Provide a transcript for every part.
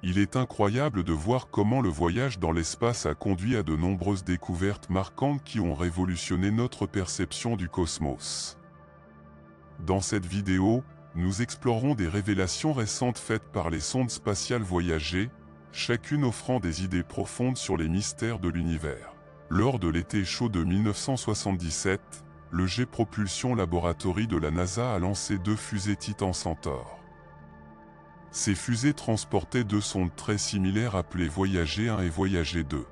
Il est incroyable de voir comment le voyage dans l'espace a conduit à de nombreuses découvertes marquantes qui ont révolutionné notre perception du cosmos. Dans cette vidéo, nous explorerons des révélations récentes faites par les sondes spatiales Voyager, chacune offrant des idées profondes sur les mystères de l'univers. Lors de l'été chaud de 1977, le Jet Propulsion Laboratory de la NASA a lancé 2 fusées Titan Centaur. Ces fusées transportaient 2 sondes très similaires appelées Voyager 1 et Voyager 2.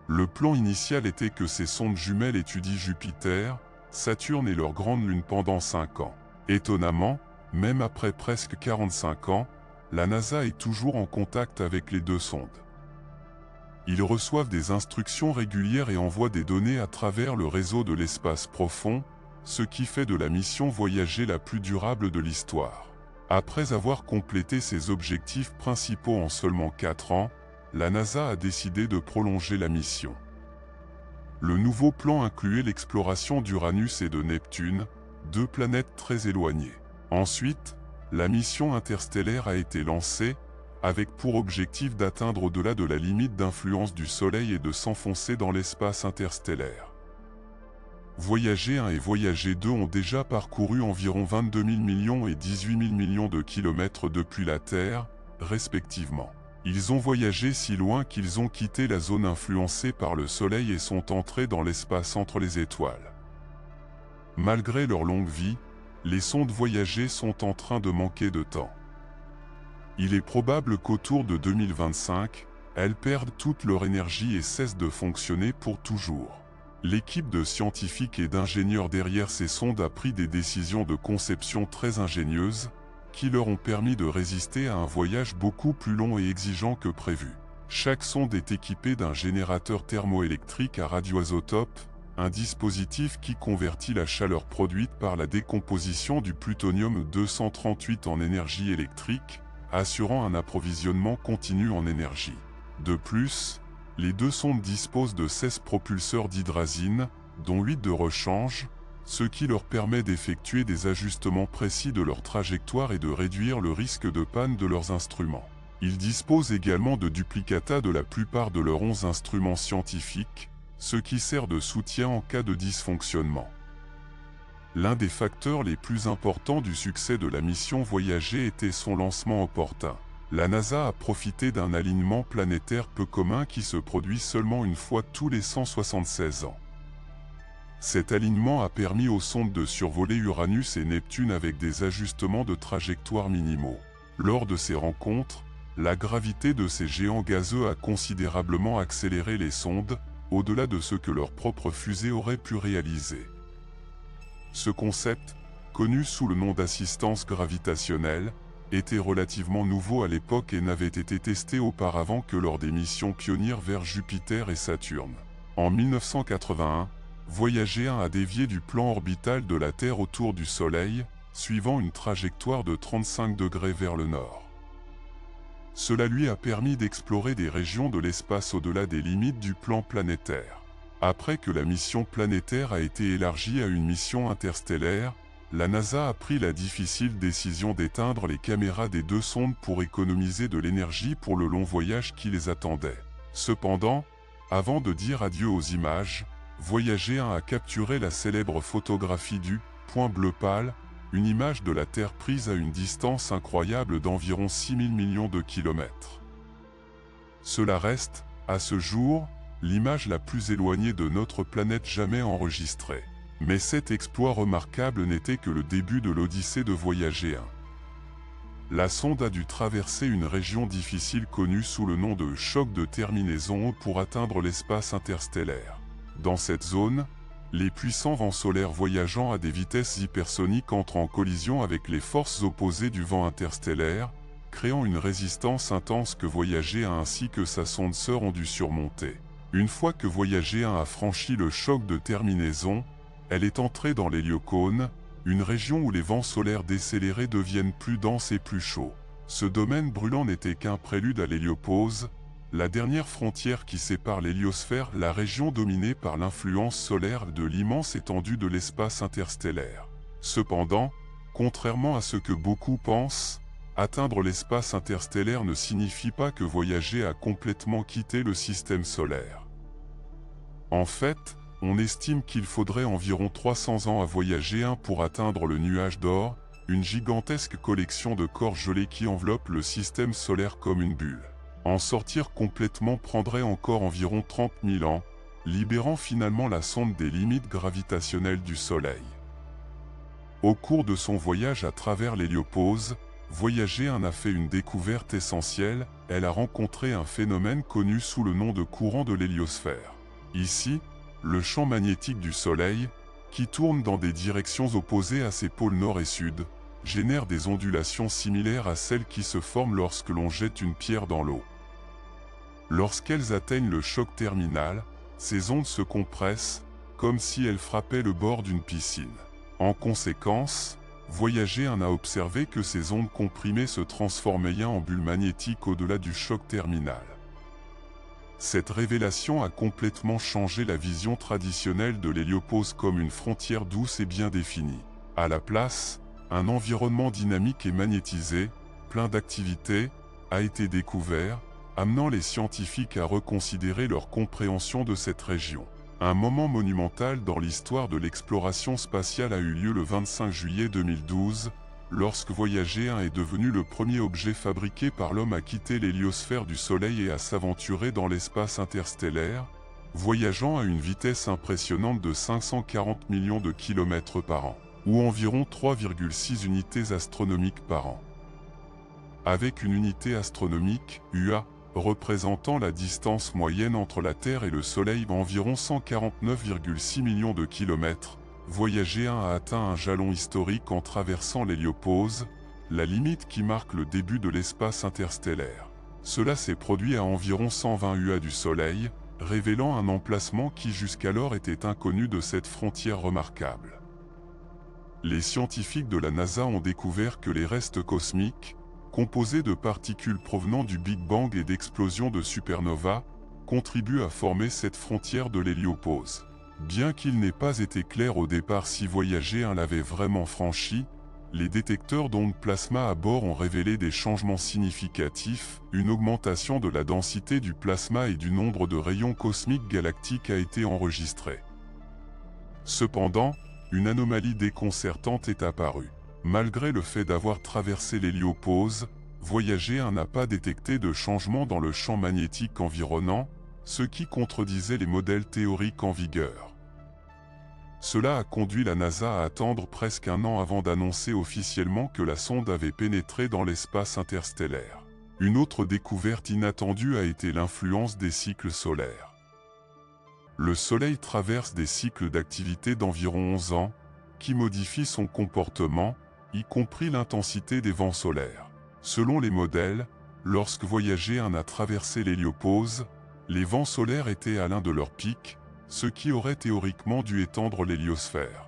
Le plan initial était que ces sondes jumelles étudient Jupiter, Saturne et leurs grandes lunes pendant 5 ans. Étonnamment, même après presque 45 ans, la NASA est toujours en contact avec les 2 sondes. Ils reçoivent des instructions régulières et envoient des données à travers le réseau de l'espace profond, ce qui fait de la mission Voyager la plus durable de l'histoire. Après avoir complété ses objectifs principaux en seulement 4 ans, la NASA a décidé de prolonger la mission. Le nouveau plan incluait l'exploration d'Uranus et de Neptune, 2 planètes très éloignées. Ensuite, la mission interstellaire a été lancée, avec pour objectif d'atteindre au-delà de la limite d'influence du Soleil et de s'enfoncer dans l'espace interstellaire. Voyager 1 et Voyager 2 ont déjà parcouru environ 22 000 millions et 18 000 millions de kilomètres depuis la Terre, respectivement. Ils ont voyagé si loin qu'ils ont quitté la zone influencée par le Soleil et sont entrés dans l'espace entre les étoiles. Malgré leur longue vie, les sondes Voyager sont en train de manquer de temps. Il est probable qu'autour de 2025, elles perdent toute leur énergie et cessent de fonctionner pour toujours. L'équipe de scientifiques et d'ingénieurs derrière ces sondes a pris des décisions de conception très ingénieuses, qui leur ont permis de résister à un voyage beaucoup plus long et exigeant que prévu. Chaque sonde est équipée d'un générateur thermoélectrique à radioisotope, un dispositif qui convertit la chaleur produite par la décomposition du plutonium-238 en énergie électrique, assurant un approvisionnement continu en énergie. De plus, les 2 sondes disposent de 16 propulseurs d'hydrazine, dont 8 de rechange, ce qui leur permet d'effectuer des ajustements précis de leur trajectoire et de réduire le risque de panne de leurs instruments. Ils disposent également de duplicata de la plupart de leurs 11 instruments scientifiques, ce qui sert de soutien en cas de dysfonctionnement. L'un des facteurs les plus importants du succès de la mission Voyager était son lancement opportun. La NASA a profité d'un alignement planétaire peu commun qui se produit seulement une fois tous les 176 ans. Cet alignement a permis aux sondes de survoler Uranus et Neptune avec des ajustements de trajectoire minimaux. Lors de ces rencontres, la gravité de ces géants gazeux a considérablement accéléré les sondes, au-delà de ce que leur propre fusée aurait pu réaliser. Ce concept, connu sous le nom d'assistance gravitationnelle, était relativement nouveau à l'époque et n'avait été testé auparavant que lors des missions pionnières vers Jupiter et Saturne. En 1981, Voyager 1 a dévié du plan orbital de la Terre autour du Soleil, suivant une trajectoire de 35 degrés vers le nord. Cela lui a permis d'explorer des régions de l'espace au-delà des limites du plan planétaire. Après que la mission planétaire a été élargie à une mission interstellaire, la NASA a pris la difficile décision d'éteindre les caméras des 2 sondes pour économiser de l'énergie pour le long voyage qui les attendait. Cependant, avant de dire adieu aux images, Voyager 1 a capturé la célèbre photographie du « point bleu pâle », une image de la Terre prise à une distance incroyable d'environ 6 000 millions de kilomètres. Cela reste, à ce jour, l'image la plus éloignée de notre planète jamais enregistrée. Mais cet exploit remarquable n'était que le début de l'Odyssée de Voyager 1. La sonde a dû traverser une région difficile connue sous le nom de choc de terminaison pour atteindre l'espace interstellaire. Dans cette zone, les puissants vents solaires voyageant à des vitesses hypersoniques entrent en collision avec les forces opposées du vent interstellaire, créant une résistance intense que Voyager 1 ainsi que sa sonde sœur ont dû surmonter. Une fois que Voyager 1 a franchi le choc de terminaison, elle est entrée dans l'héliocône, une région où les vents solaires décélérés deviennent plus denses et plus chauds. Ce domaine brûlant n'était qu'un prélude à l'héliopause, la dernière frontière qui sépare l'héliosphère, la région dominée par l'influence solaire de l'immense étendue de l'espace interstellaire. Cependant, contrairement à ce que beaucoup pensent, Atteindre l'espace interstellaire ne signifie pas que voyager a complètement quitté le système solaire. En fait, on estime qu'il faudrait environ 300 ans à voyager pour atteindre le nuage d'or, une gigantesque collection de corps gelés qui enveloppe le système solaire comme une bulle. En sortir complètement prendrait encore environ 30 000 ans, libérant finalement la sonde des limites gravitationnelles du Soleil. Au cours de son voyage à travers l'héliopause, Voyager 1 a fait une découverte essentielle, elle a rencontré un phénomène connu sous le nom de courant de l'héliosphère. Ici, le champ magnétique du Soleil, qui tourne dans des directions opposées à ses pôles nord et sud, génère des ondulations similaires à celles qui se forment lorsque l'on jette une pierre dans l'eau. Lorsqu'elles atteignent le choc terminal, ces ondes se compressent, comme si elles frappaient le bord d'une piscine. En conséquence, Voyager 1 a observé que ces ondes comprimées se transformaient en bulles magnétiques au-delà du choc terminal. Cette révélation a complètement changé la vision traditionnelle de l'héliopause comme une frontière douce et bien définie. À la place, un environnement dynamique et magnétisé, plein d'activités, a été découvert, amenant les scientifiques à reconsidérer leur compréhension de cette région. Un moment monumental dans l'histoire de l'exploration spatiale a eu lieu le 25 juillet 2012, lorsque Voyager 1 est devenu le premier objet fabriqué par l'homme à quitter l'héliosphère du Soleil et à s'aventurer dans l'espace interstellaire, voyageant à une vitesse impressionnante de 540 millions de kilomètres par an, ou environ 3,6 unités astronomiques par an. Avec une unité astronomique, UA, représentant la distance moyenne entre la Terre et le Soleil environ 149,6 millions de kilomètres, Voyager 1 a atteint un jalon historique en traversant l'héliopause, la limite qui marque le début de l'espace interstellaire. Cela s'est produit à environ 120 UA du Soleil, révélant un emplacement qui jusqu'alors était inconnu de cette frontière remarquable. Les scientifiques de la NASA ont découvert que les restes cosmiques, composés de particules provenant du Big Bang et d'explosions de supernovas, contribuent à former cette frontière de l'héliopause. Bien qu'il n'ait pas été clair au départ si Voyager 1 l'avait vraiment franchi, les détecteurs d'ondes plasma à bord ont révélé des changements significatifs, une augmentation de la densité du plasma et du nombre de rayons cosmiques galactiques a été enregistrée. Cependant, une anomalie déconcertante est apparue. Malgré le fait d'avoir traversé l'héliopause, Voyager 1 n'a pas détecté de changement dans le champ magnétique environnant, ce qui contredisait les modèles théoriques en vigueur. Cela a conduit la NASA à attendre presque un an avant d'annoncer officiellement que la sonde avait pénétré dans l'espace interstellaire. Une autre découverte inattendue a été l'influence des cycles solaires. Le Soleil traverse des cycles d'activité d'environ 11 ans, qui modifient son comportement, y compris l'intensité des vents solaires. Selon les modèles, lorsque Voyager 1 a traversé l'héliopause, les vents solaires étaient à l'un de leurs pics, ce qui aurait théoriquement dû étendre l'héliosphère.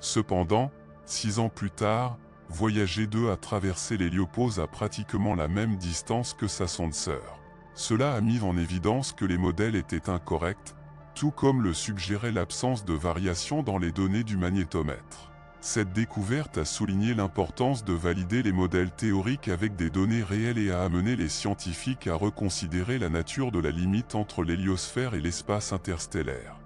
Cependant, 6 ans plus tard, Voyager 2 a traversé l'héliopause à pratiquement la même distance que sa sonde sœur. Cela a mis en évidence que les modèles étaient incorrects, tout comme le suggérait l'absence de variation dans les données du magnétomètre. Cette découverte a souligné l'importance de valider les modèles théoriques avec des données réelles et a amené les scientifiques à reconsidérer la nature de la limite entre l'héliosphère et l'espace interstellaire.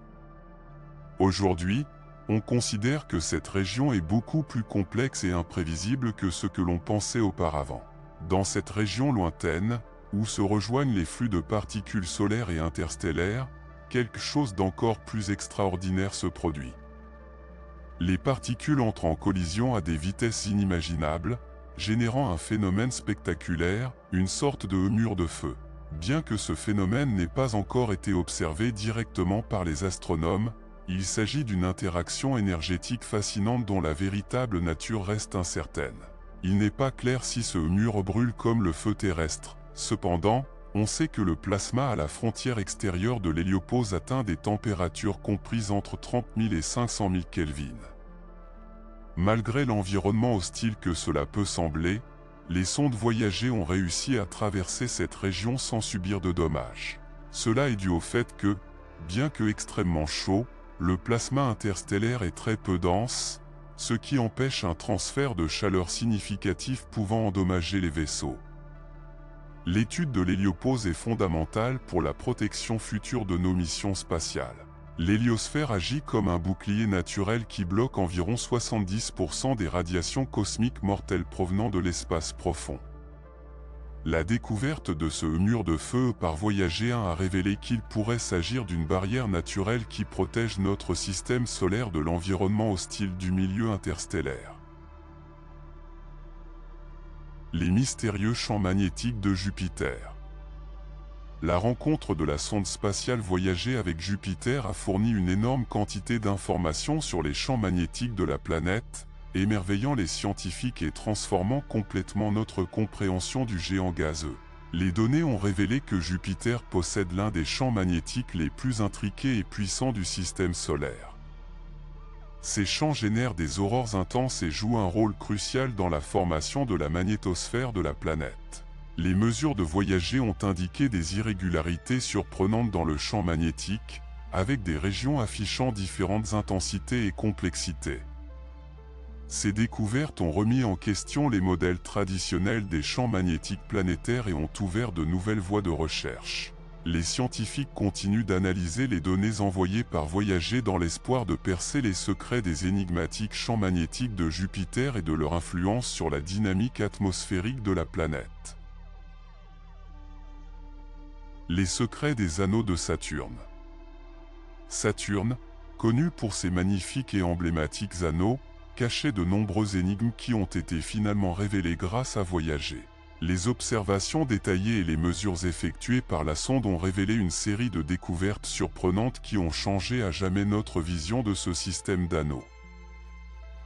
Aujourd'hui, on considère que cette région est beaucoup plus complexe et imprévisible que ce que l'on pensait auparavant. Dans cette région lointaine, où se rejoignent les flux de particules solaires et interstellaires, quelque chose d'encore plus extraordinaire se produit. Les particules entrent en collision à des vitesses inimaginables, générant un phénomène spectaculaire, une sorte de mur de feu. Bien que ce phénomène n'ait pas encore été observé directement par les astronomes, il s'agit d'une interaction énergétique fascinante dont la véritable nature reste incertaine. Il n'est pas clair si ce mur brûle comme le feu terrestre. Cependant, on sait que le plasma à la frontière extérieure de l'héliopause atteint des températures comprises entre 30 000 et 500 000 Kelvin. Malgré l'environnement hostile que cela peut sembler, les sondes Voyager ont réussi à traverser cette région sans subir de dommages. Cela est dû au fait que, bien que extrêmement chaud, le plasma interstellaire est très peu dense, ce qui empêche un transfert de chaleur significatif pouvant endommager les vaisseaux. L'étude de l'héliopause est fondamentale pour la protection future de nos missions spatiales. L'héliosphère agit comme un bouclier naturel qui bloque environ 70% des radiations cosmiques mortelles provenant de l'espace profond. La découverte de ce mur de feu par Voyager 1 a révélé qu'il pourrait s'agir d'une barrière naturelle qui protège notre système solaire de l'environnement hostile du milieu interstellaire. Les mystérieux champs magnétiques de Jupiter. La rencontre de la sonde spatiale Voyager avec Jupiter a fourni une énorme quantité d'informations sur les champs magnétiques de la planète, émerveillant les scientifiques et transformant complètement notre compréhension du géant gazeux. Les données ont révélé que Jupiter possède l'un des champs magnétiques les plus intriqués et puissants du système solaire. Ces champs génèrent des aurores intenses et jouent un rôle crucial dans la formation de la magnétosphère de la planète. Les mesures de Voyager ont indiqué des irrégularités surprenantes dans le champ magnétique, avec des régions affichant différentes intensités et complexités. Ces découvertes ont remis en question les modèles traditionnels des champs magnétiques planétaires et ont ouvert de nouvelles voies de recherche. Les scientifiques continuent d'analyser les données envoyées par Voyager dans l'espoir de percer les secrets des énigmatiques champs magnétiques de Jupiter et de leur influence sur la dynamique atmosphérique de la planète. Les secrets des anneaux de Saturne. Saturne, connu pour ses magnifiques et emblématiques anneaux, cachait de nombreuses énigmes qui ont été finalement révélées grâce à Voyager. Les observations détaillées et les mesures effectuées par la sonde ont révélé une série de découvertes surprenantes qui ont changé à jamais notre vision de ce système d'anneaux.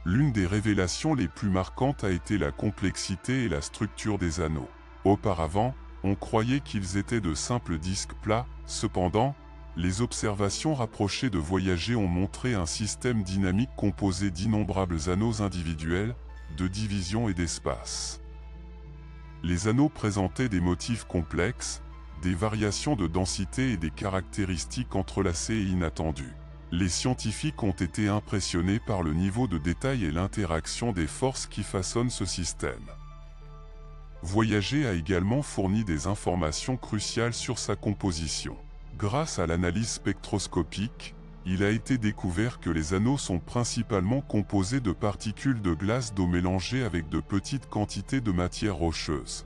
L'une des révélations les plus marquantes a été la complexité et la structure des anneaux. Auparavant, on croyait qu'ils étaient de simples disques plats, cependant, les observations rapprochées de Voyager ont montré un système dynamique composé d'innombrables anneaux individuels, de division et d'espace. Les anneaux présentaient des motifs complexes, des variations de densité et des caractéristiques entrelacées et inattendues. Les scientifiques ont été impressionnés par le niveau de détail et l'interaction des forces qui façonnent ce système. Voyager a également fourni des informations cruciales sur sa composition. Grâce à l'analyse spectroscopique, il a été découvert que les anneaux sont principalement composés de particules de glace d'eau mélangées avec de petites quantités de matière rocheuse.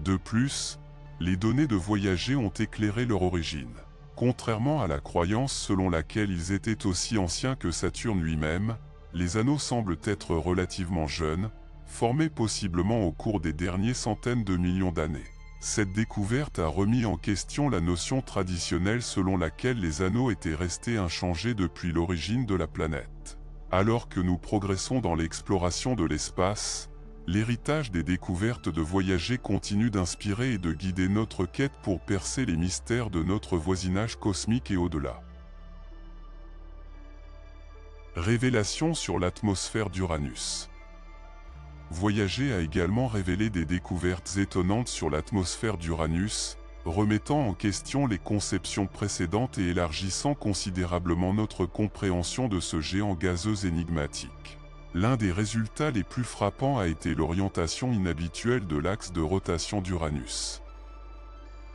De plus, les données de Voyager ont éclairé leur origine. Contrairement à la croyance selon laquelle ils étaient aussi anciens que Saturne lui-même, les anneaux semblent être relativement jeunes, formés possiblement au cours des dernières centaines de millions d'années. Cette découverte a remis en question la notion traditionnelle selon laquelle les anneaux étaient restés inchangés depuis l'origine de la planète. Alors que nous progressons dans l'exploration de l'espace, l'héritage des découvertes de Voyager continue d'inspirer et de guider notre quête pour percer les mystères de notre voisinage cosmique et au-delà. Révélation sur l'atmosphère d'Uranus. Voyager a également révélé des découvertes étonnantes sur l'atmosphère d'Uranus, remettant en question les conceptions précédentes et élargissant considérablement notre compréhension de ce géant gazeux énigmatique. L'un des résultats les plus frappants a été l'orientation inhabituelle de l'axe de rotation d'Uranus.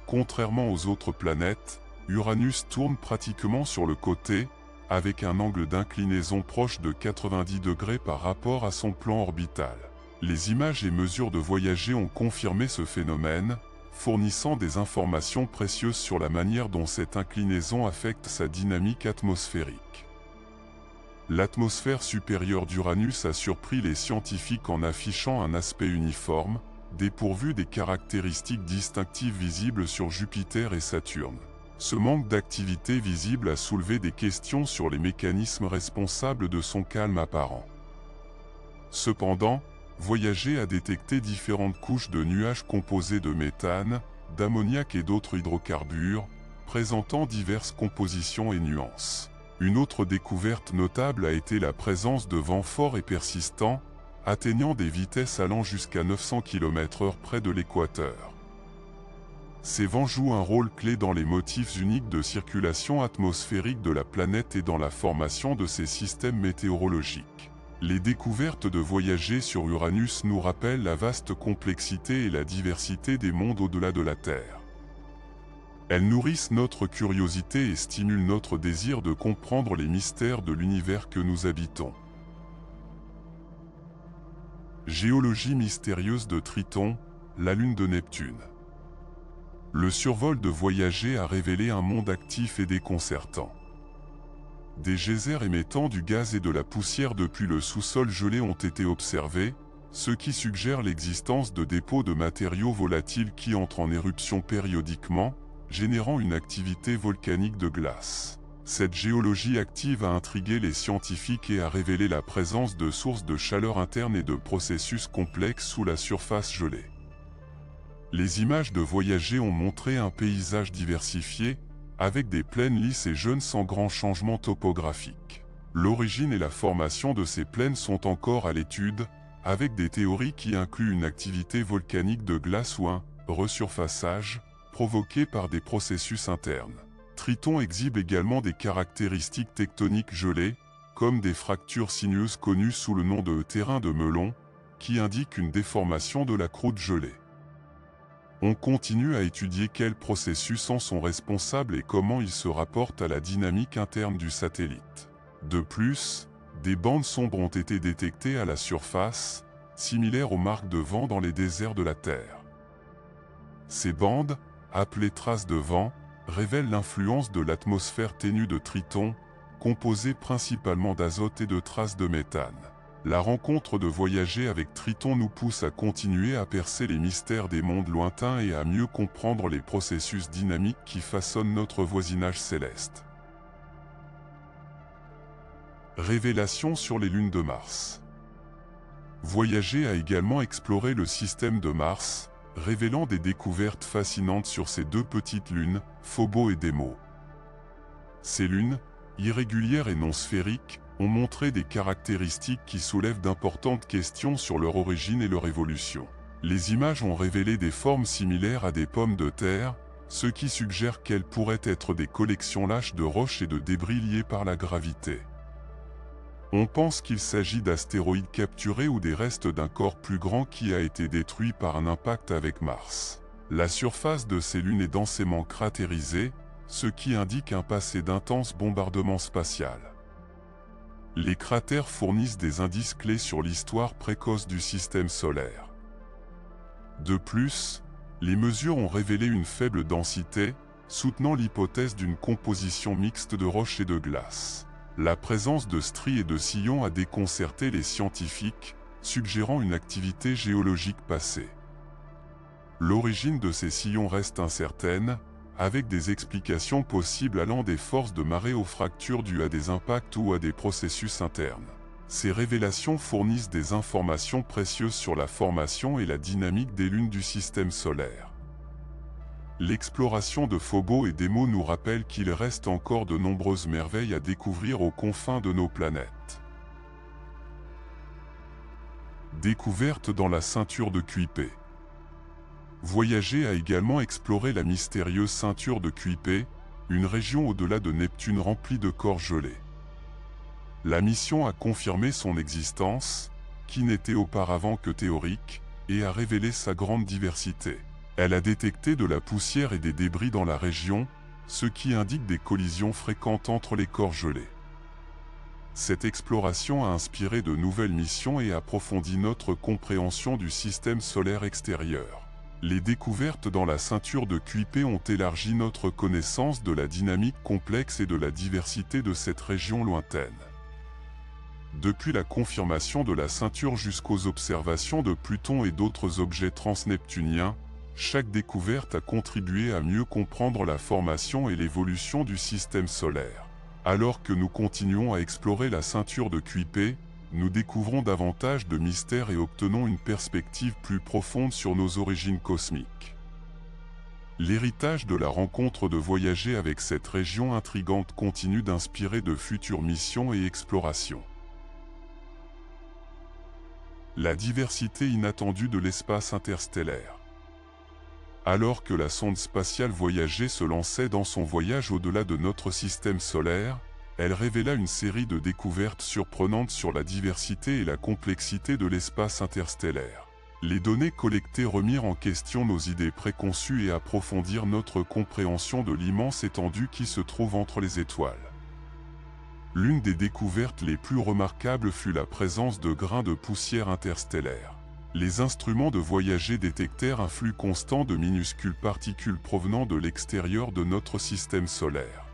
Contrairement aux autres planètes, Uranus tourne pratiquement sur le côté, avec un angle d'inclinaison proche de 90 degrés par rapport à son plan orbital. Les images et mesures de Voyager ont confirmé ce phénomène, fournissant des informations précieuses sur la manière dont cette inclinaison affecte sa dynamique atmosphérique. L'atmosphère supérieure d'Uranus a surpris les scientifiques en affichant un aspect uniforme, dépourvu des caractéristiques distinctives visibles sur Jupiter et Saturne. Ce manque d'activité visible a soulevé des questions sur les mécanismes responsables de son calme apparent. Cependant, Voyager a détecté différentes couches de nuages composés de méthane, d'ammoniac et d'autres hydrocarbures, présentant diverses compositions et nuances. Une autre découverte notable a été la présence de vents forts et persistants, atteignant des vitesses allant jusqu'à 900 km/h près de l'équateur. Ces vents jouent un rôle clé dans les motifs uniques de circulation atmosphérique de la planète et dans la formation de ses systèmes météorologiques. Les découvertes de Voyager sur Uranus nous rappellent la vaste complexité et la diversité des mondes au-delà de la Terre. Elles nourrissent notre curiosité et stimulent notre désir de comprendre les mystères de l'univers que nous habitons. Géologie mystérieuse de Triton, la lune de Neptune. Le survol de Voyager a révélé un monde actif et déconcertant. Des geysers émettant du gaz et de la poussière depuis le sous-sol gelé ont été observés, ce qui suggère l'existence de dépôts de matériaux volatiles qui entrent en éruption périodiquement, générant une activité volcanique de glace. Cette géologie active a intrigué les scientifiques et a révélé la présence de sources de chaleur interne et de processus complexes sous la surface gelée. Les images de Voyager ont montré un paysage diversifié, avec des plaines lisses et jeunes sans grand changement topographique. L'origine et la formation de ces plaines sont encore à l'étude, avec des théories qui incluent une activité volcanique de glace ou un resurfaçage provoqué par des processus internes. Triton exhibe également des caractéristiques tectoniques gelées, comme des fractures sinueuses connues sous le nom de terrain de melon, qui indiquent une déformation de la croûte gelée. On continue à étudier quels processus en sont responsables et comment ils se rapportent à la dynamique interne du satellite. De plus, des bandes sombres ont été détectées à la surface, similaires aux marques de vent dans les déserts de la Terre. Ces bandes, appelées traces de vent, révèlent l'influence de l'atmosphère ténue de Triton, composée principalement d'azote et de traces de méthane. La rencontre de Voyager avec Triton nous pousse à continuer à percer les mystères des mondes lointains et à mieux comprendre les processus dynamiques qui façonnent notre voisinage céleste. Révélations sur les lunes de Mars. Voyager a également exploré le système de Mars, révélant des découvertes fascinantes sur ces deux petites lunes, Phobos et Deimos. Ces lunes, irrégulières et non sphériques, ont montré des caractéristiques qui soulèvent d'importantes questions sur leur origine et leur évolution. Les images ont révélé des formes similaires à des pommes de terre, ce qui suggère qu'elles pourraient être des collections lâches de roches et de débris liés par la gravité. On pense qu'il s'agit d'astéroïdes capturés ou des restes d'un corps plus grand qui a été détruit par un impact avec Mars. La surface de ces lunes est densément cratérisée, ce qui indique un passé d'intenses bombardements spatials. Les cratères fournissent des indices clés sur l'histoire précoce du système solaire. De plus, les mesures ont révélé une faible densité, soutenant l'hypothèse d'une composition mixte de roches et de glace. La présence de stries et de sillons a déconcerté les scientifiques, suggérant une activité géologique passée. L'origine de ces sillons reste incertaine, avec des explications possibles allant des forces de marée aux fractures dues à des impacts ou à des processus internes. Ces révélations fournissent des informations précieuses sur la formation et la dynamique des lunes du système solaire. L'exploration de Phobos et Deimos nous rappelle qu'il reste encore de nombreuses merveilles à découvrir aux confins de nos planètes. Découverte dans la ceinture de Kuiper. Voyager a également exploré la mystérieuse ceinture de Kuiper, une région au-delà de Neptune remplie de corps gelés. La mission a confirmé son existence, qui n'était auparavant que théorique, et a révélé sa grande diversité. Elle a détecté de la poussière et des débris dans la région, ce qui indique des collisions fréquentes entre les corps gelés. Cette exploration a inspiré de nouvelles missions et approfondi notre compréhension du système solaire extérieur. Les découvertes dans la ceinture de Kuiper ont élargi notre connaissance de la dynamique complexe et de la diversité de cette région lointaine. Depuis la confirmation de la ceinture jusqu'aux observations de Pluton et d'autres objets transneptuniens, chaque découverte a contribué à mieux comprendre la formation et l'évolution du système solaire. Alors que nous continuons à explorer la ceinture de Kuiper, nous découvrons davantage de mystères et obtenons une perspective plus profonde sur nos origines cosmiques. L'héritage de la rencontre de Voyager avec cette région intrigante continue d'inspirer de futures missions et explorations. La diversité inattendue de l'espace interstellaire. Alors que la sonde spatiale Voyager se lançait dans son voyage au-delà de notre système solaire, elle révéla une série de découvertes surprenantes sur la diversité et la complexité de l'espace interstellaire. Les données collectées remirent en question nos idées préconçues et approfondirent notre compréhension de l'immense étendue qui se trouve entre les étoiles. L'une des découvertes les plus remarquables fut la présence de grains de poussière interstellaire. Les instruments de voyager détectèrent un flux constant de minuscules particules provenant de l'extérieur de notre système solaire.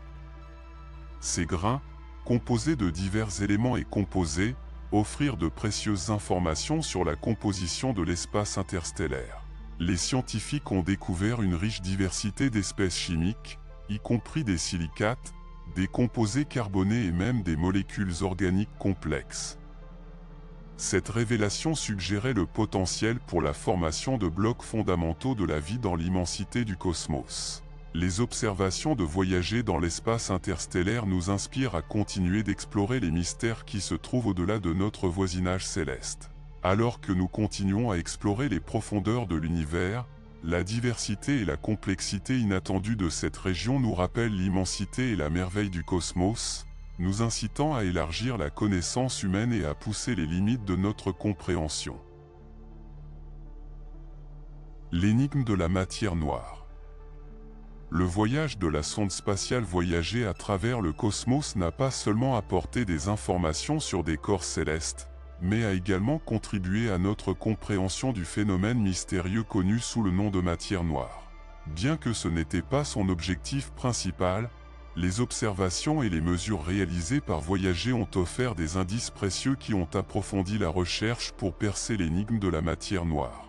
Ces grains, composés de divers éléments et composés, offrirent de précieuses informations sur la composition de l'espace interstellaire. Les scientifiques ont découvert une riche diversité d'espèces chimiques, y compris des silicates, des composés carbonés et même des molécules organiques complexes. Cette révélation suggérait le potentiel pour la formation de blocs fondamentaux de la vie dans l'immensité du cosmos. Les observations de voyager dans l'espace interstellaire nous inspirent à continuer d'explorer les mystères qui se trouvent au-delà de notre voisinage céleste. Alors que nous continuons à explorer les profondeurs de l'univers, la diversité et la complexité inattendue de cette région nous rappellent l'immensité et la merveille du cosmos, nous incitant à élargir la connaissance humaine et à pousser les limites de notre compréhension. L'énigme de la matière noire. Le voyage de la sonde spatiale Voyager à travers le cosmos n'a pas seulement apporté des informations sur des corps célestes, mais a également contribué à notre compréhension du phénomène mystérieux connu sous le nom de matière noire. Bien que ce n'était pas son objectif principal, les observations et les mesures réalisées par Voyager ont offert des indices précieux qui ont approfondi la recherche pour percer l'énigme de la matière noire.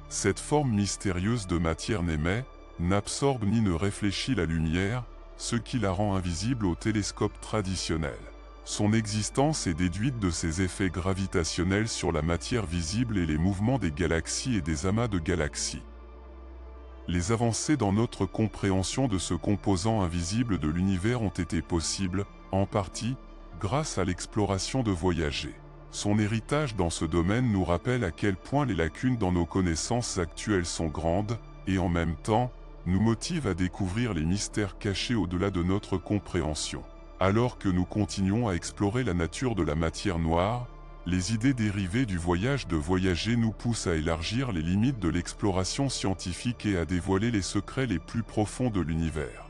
Cette forme mystérieuse de matière n'émet, n'absorbe ni ne réfléchit la lumière, ce qui la rend invisible au télescope traditionnel. Son existence est déduite de ses effets gravitationnels sur la matière visible et les mouvements des galaxies et des amas de galaxies. Les avancées dans notre compréhension de ce composant invisible de l'univers ont été possibles, en partie, grâce à l'exploration de Voyager. Son héritage dans ce domaine nous rappelle à quel point les lacunes dans nos connaissances actuelles sont grandes, et en même temps, nous motive à découvrir les mystères cachés au-delà de notre compréhension. Alors que nous continuons à explorer la nature de la matière noire, les idées dérivées du voyage de Voyager nous poussent à élargir les limites de l'exploration scientifique et à dévoiler les secrets les plus profonds de l'univers.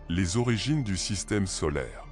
Les origines du système solaire.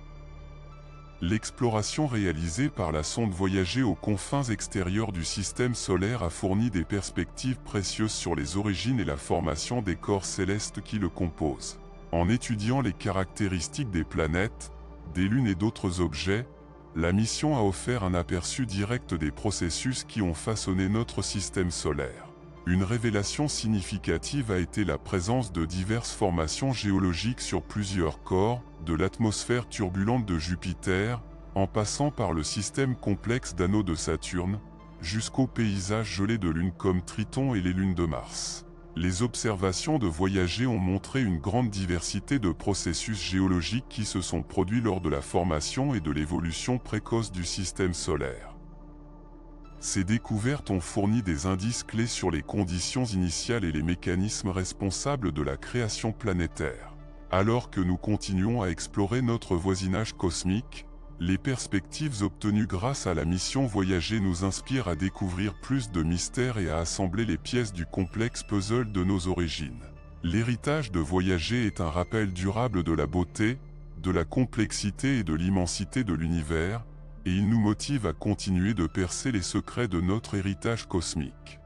L'exploration réalisée par la sonde Voyager aux confins extérieures du système solaire a fourni des perspectives précieuses sur les origines et la formation des corps célestes qui le composent. En étudiant les caractéristiques des planètes, des lunes et d'autres objets, la mission a offert un aperçu direct des processus qui ont façonné notre système solaire. Une révélation significative a été la présence de diverses formations géologiques sur plusieurs corps, de l'atmosphère turbulente de Jupiter, en passant par le système complexe d'anneaux de Saturne, jusqu'aux paysages gelés de lunes comme Triton et les lunes de Mars. Les observations de Voyager ont montré une grande diversité de processus géologiques qui se sont produits lors de la formation et de l'évolution précoce du système solaire. Ces découvertes ont fourni des indices clés sur les conditions initiales et les mécanismes responsables de la création planétaire. Alors que nous continuons à explorer notre voisinage cosmique, les perspectives obtenues grâce à la mission Voyager nous inspirent à découvrir plus de mystères et à assembler les pièces du complexe puzzle de nos origines. L'héritage de Voyager est un rappel durable de la beauté, de la complexité et de l'immensité de l'univers, et il nous motive à continuer de percer les secrets de notre héritage cosmique.